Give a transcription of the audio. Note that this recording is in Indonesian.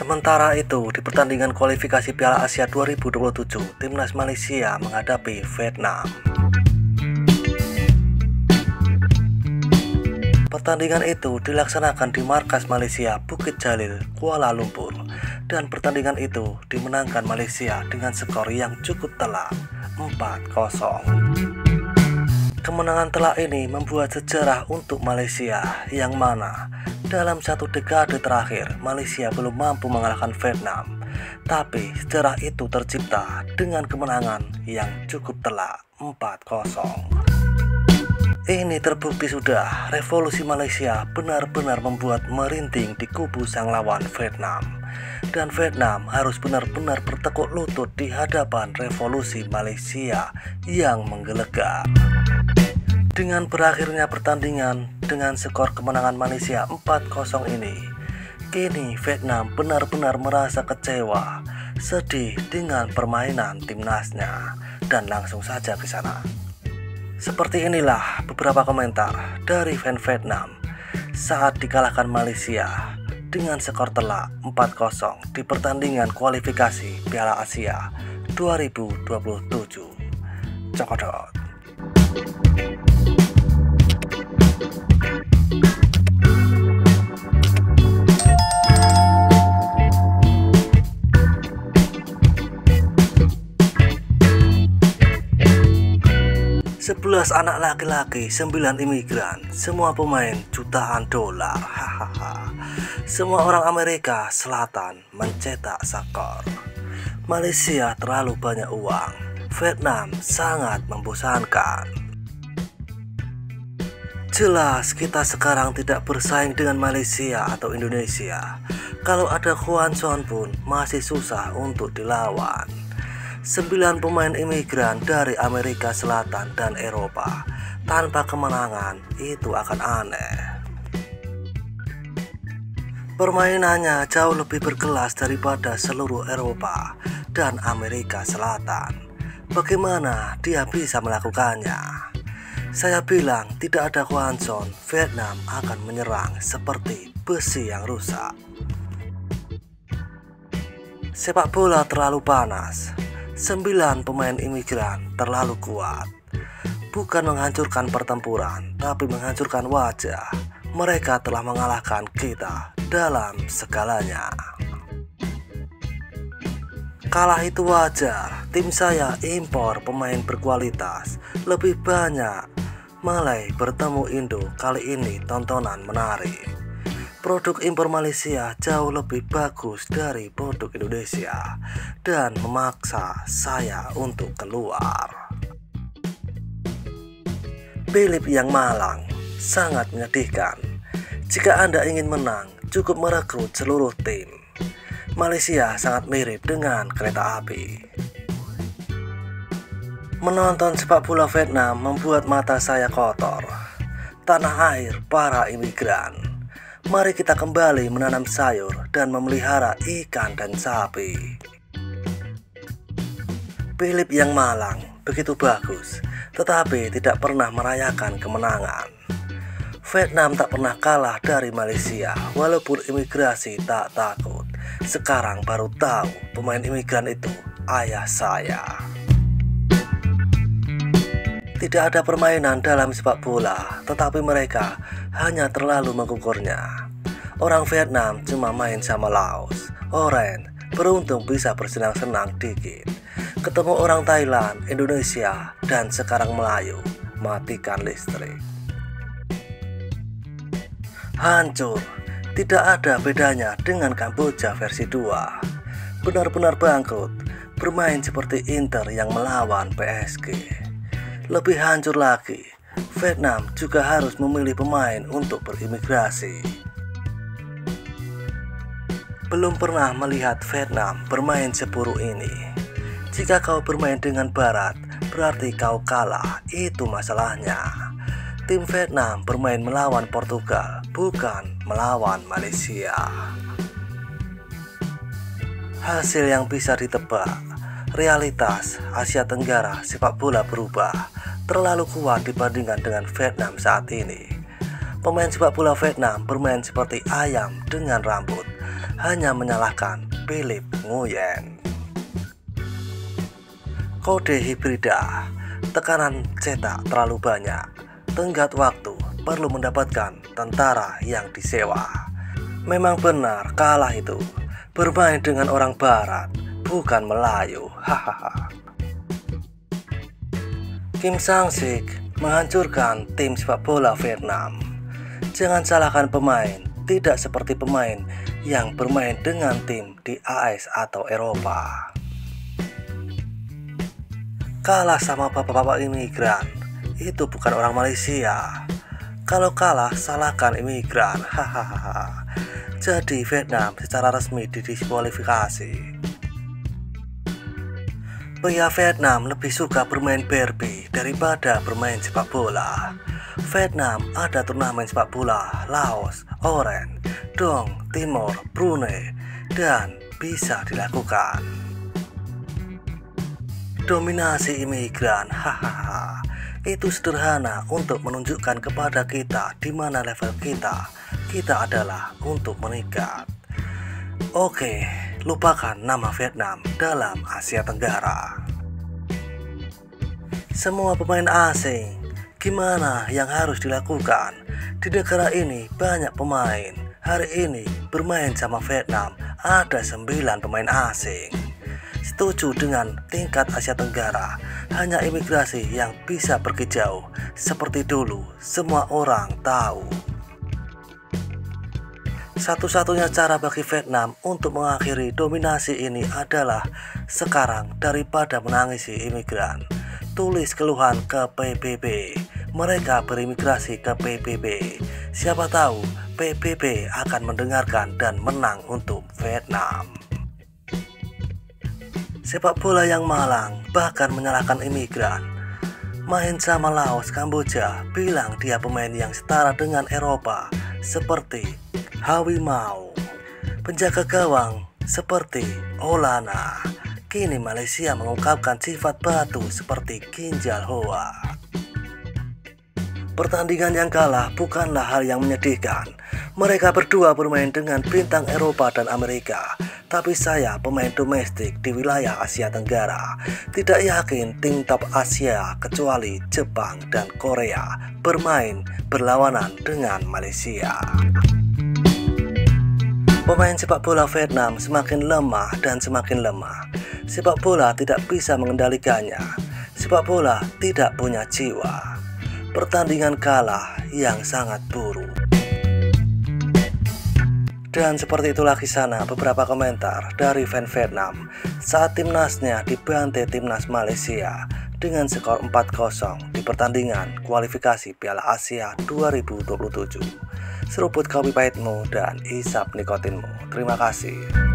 Sementara itu, di pertandingan kualifikasi Piala Asia 2027, timnas Malaysia menghadapi Vietnam. Pertandingan itu dilaksanakan di markas Malaysia Bukit Jalil, Kuala Lumpur, dan pertandingan itu dimenangkan Malaysia dengan skor yang cukup telak, 4-0. Kemenangan telak ini membuat sejarah untuk Malaysia, yang mana dalam satu dekade terakhir Malaysia belum mampu mengalahkan Vietnam. Tapi sejarah itu tercipta dengan kemenangan yang cukup telak, 4-0. Ini terbukti sudah, revolusi Malaysia benar-benar membuat merinding di kubu sang lawan Vietnam. Dan Vietnam harus benar-benar bertekuk lutut di hadapan revolusi Malaysia yang menggelegar. Dengan berakhirnya pertandingan dengan skor kemenangan Malaysia 4-0 ini, kini Vietnam benar-benar merasa kecewa, sedih dengan permainan timnasnya, dan langsung saja ke sana. Seperti inilah beberapa komentar dari fan Vietnam saat dikalahkan Malaysia dengan skor telak 4-0 di pertandingan kualifikasi Piala Asia 2027. Cokodot. 11 anak laki-laki, 9 imigran, semua pemain jutaan dolar. Hahaha. Semua orang Amerika Selatan mencetak skor. Malaysia terlalu banyak uang. Vietnam sangat membosankan. Jelas kita sekarang tidak bersaing dengan Malaysia atau Indonesia. Kalau ada Juan Son pun masih susah untuk dilawan. 9 pemain imigran dari Amerika Selatan dan Eropa tanpa kemenangan itu akan aneh. Permainannya jauh lebih berkelas daripada seluruh Eropa dan Amerika Selatan. Bagaimana dia bisa melakukannya? Saya bilang tidak ada Juan Son, Vietnam akan menyerang seperti besi yang rusak. Sepak bola terlalu panas. 9 pemain imigran terlalu kuat. Bukan menghancurkan pertempuran, tapi menghancurkan wajah. Mereka telah mengalahkan kita dalam segalanya. Kalah itu wajar. Tim saya impor pemain berkualitas lebih banyak. Malai bertemu Indo, kali ini tontonan menarik. Produk impor Malaysia jauh lebih bagus dari produk Indonesia dan memaksa saya untuk keluar. Philip yang malang, sangat menyedihkan. Jika Anda ingin menang, cukup merekrut seluruh tim. Malaysia sangat mirip dengan kereta api. Menonton sepak bola Vietnam membuat mata saya kotor. Tanah air para imigran. Mari kita kembali menanam sayur dan memelihara ikan dan sapi. Philip yang malang begitu bagus, tetapi tidak pernah merayakan kemenangan. Vietnam tak pernah kalah dari Malaysia, walaupun imigrasi tak takut. Sekarang baru tahu pemain imigran itu ayah saya. Tidak ada permainan dalam sepak bola, tetapi mereka hanya terlalu mengukurnya. Orang Vietnam cuma main sama Laos. Oren beruntung bisa bersenang-senang dikit. Ketemu orang Thailand, Indonesia, dan sekarang Melayu. Matikan listrik. Hancur. Tidak ada bedanya dengan Kamboja versi 2. Benar-benar bangkrut. Bermain seperti Inter yang melawan PSG. Lebih hancur lagi, Vietnam juga harus memilih pemain untuk berimigrasi. Belum pernah melihat Vietnam bermain seburuk ini. Jika kau bermain dengan Barat, berarti kau kalah, itu masalahnya. Tim Vietnam bermain melawan Portugal, bukan melawan Malaysia. Hasil yang bisa ditebak. Realitas Asia Tenggara sepak bola berubah. Terlalu kuat dibandingkan dengan Vietnam saat ini. Pemain sepak bola Vietnam bermain seperti ayam dengan rambut, hanya menyalahkan Philip Nguyen. Kode hibrida, tekanan cetak terlalu banyak, tenggat waktu perlu mendapatkan tentara yang disewa. Memang benar kalah itu, bermain dengan orang barat, bukan Melayu, hahaha. Kim Sang-sik menghancurkan tim sepak bola Vietnam. Jangan salahkan pemain, tidak seperti pemain yang bermain dengan tim di AS atau Eropa. Kalah sama bapak-bapak imigran, itu bukan orang Malaysia. Kalau kalah, salahkan imigran, hahaha. Jadi Vietnam secara resmi didiskualifikasi. Pria Vietnam lebih suka bermain Barbie daripada bermain sepak bola. Vietnam ada turnamen sepak bola Laos, Oren, Dong, Timor, Brunei, dan bisa dilakukan. Dominasi imigran, hahaha. Itu sederhana untuk menunjukkan kepada kita di mana level kita. Kita adalah untuk meningkat. Oke, lupakan nama Vietnam dalam Asia Tenggara. Semua pemain asing, gimana yang harus dilakukan? Di negara ini banyak pemain. Hari ini bermain sama Vietnam ada 9 pemain asing. Setuju dengan tingkat Asia Tenggara, hanya imigrasi yang bisa pergi jauh. Seperti dulu, semua orang tahu. Satu-satunya cara bagi Vietnam untuk mengakhiri dominasi ini adalah sekarang daripada menangisi imigran. Tulis keluhan ke PBB. Mereka berimigrasi ke PBB. Siapa tahu PBB akan mendengarkan dan menang untuk Vietnam. Sepak bola yang malang bahkan menyalahkan imigran. Main sama Laos, Kamboja, bilang dia pemain yang setara dengan Eropa, seperti Hawi Mau. Penjaga gawang seperti Olana. Kini Malaysia mengungkapkan sifat batu seperti Ginjal Hoa. Pertandingan yang kalah bukanlah hal yang menyedihkan. Mereka berdua bermain dengan bintang Eropa dan Amerika. Tapi saya pemain domestik di wilayah Asia Tenggara. Tidak yakin tim top Asia kecuali Jepang dan Korea bermain berlawanan dengan Malaysia. Pemain sepak bola Vietnam semakin lemah dan semakin lemah. Sepak bola tidak bisa mengendalikannya. Sepak bola tidak punya jiwa. Pertandingan kalah yang sangat buruk. Dan seperti itulah kisah beberapa komentar dari fan Vietnam saat timnasnya dibantai timnas Malaysia dengan skor 4-0 di pertandingan kualifikasi Piala Asia 2027. Seruput kopi pahitmu dan isap nikotinmu. Terima kasih.